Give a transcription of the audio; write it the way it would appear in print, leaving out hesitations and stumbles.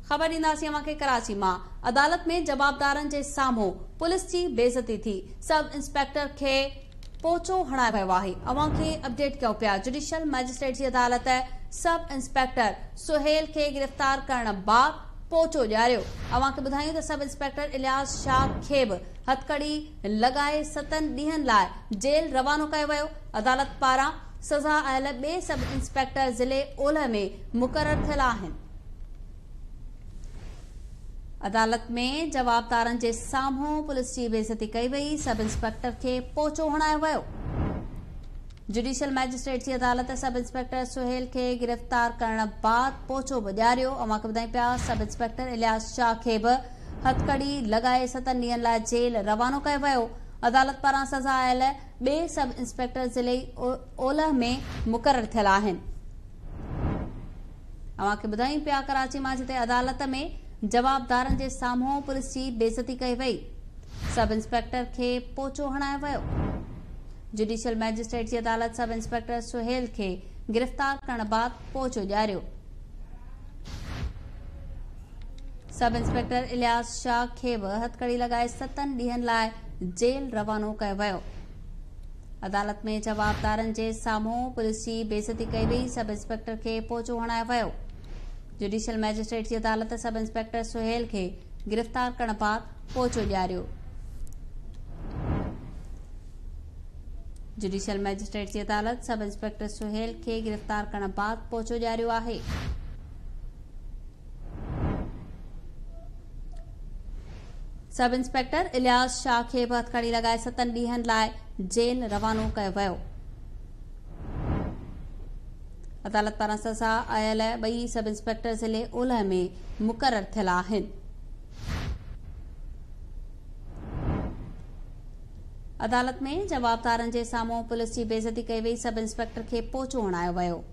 ख़बर ॾींदासीं अव्हांखे कराची मां। अदालत में जवाबदारनि जे साम्हूं पुलिस जी बेइज़ती थी। सब इंस्पेक्टर खे पोचो हणायो वियो आहे। अव्हांखे अपडेट कयूं पिया। जुडिशियल मैजिस्ट्रेट जी अदालत सब इंस्पेक्टर सुहेल खे गिरफ़्तार करण बाद पोचो ॾियारियो। अव्हांखे ॿुधायूं त सब इंस्पेक्टर इलियास शाह खे बि हथकड़ी लॻाए 7 ॾींहनि लाइ जेल रवानो कयो वियो। अदालत पारां सज़ा आयल ॿिए सब इंस्पेक्टर ज़िले ओलह में मुक़रर थियल आहिनि। अदालत में जवाबदारनि जे साम्हूं पुलिस जी बेइज़ती कई वई। सब इंस्पेक्टर खे पोचो हणायो वियो। जुडिशियल मैजिस्ट्रेट जी अदालत सब इंस्पेक्टर सुहेल खे गिरफ़्तार करण बाद पोचो बि ॾियारियो। अव्हांखे ॿुधायूं पिया सब इंस्पेक्टर इलियास शाह खे बि हथकड़ी लॻाए 7 ॾींहनि लाइ जेल रवानो कयो वियो। अदालत पारां सज़ा आयल ॿिए सब इंस्पेक्टर ज़िले ओलह में मुक़रर थियल आहिनि। अव्हांखे ॿुधायूं पिया कराची मां, जिते अदालत में जवाबदारनि जे साम्हूं पुलिस जी बेइज़ती कई वई। सब इंस्पेक्टर खे पोचो हणायो वियो। जुडिशियल मैजिस्ट्रेट जी अदालत सब इंस्पेक्टर सुहेल खे गिरफ़्तार करण बाद पोचो ॾियारियो। सब इंस्पेक्टर इलियास शाह खे बि हथकड़ी लॻाए 7 ॾींहनि लाइ जेल रवानो कयो वियो। अदालत में जवाबदारनि जे साम्हूं पुलिस जी बेइज़ती कई वई। सब इंस्पेक्टर खे पोचो हणायो वियो। जुडिशियल मैजिस्ट्रेट जी अदालत सब इंस्पेक्टर सुहेल खे गिरफ़्तार करण बाद पोचो ॾियारियो। जुडिशियल मैजिस्ट्रेट जी अदालत सब इंस्पेक्टर सुहेल खे गिरफ़्तार करण बाद पोचो ॾियारियो आहे। सब इंस्पेक्टर इलियास शाह खे बि हथकड़ी लॻाए 7 ॾींहनि लाइ जेल रवानो कयो वियो। अदालत पारां सज़ा आयल ॿई सब इंस्पेक्टर ज़िले ओलह में मुक़रर थियल आहिनि। अदालत में जवाबदारनि जे साम्हूं पुलिस जी बेइज़ती कई वई। सब इंस्पेक्टर खे पोचो हणायो वियो।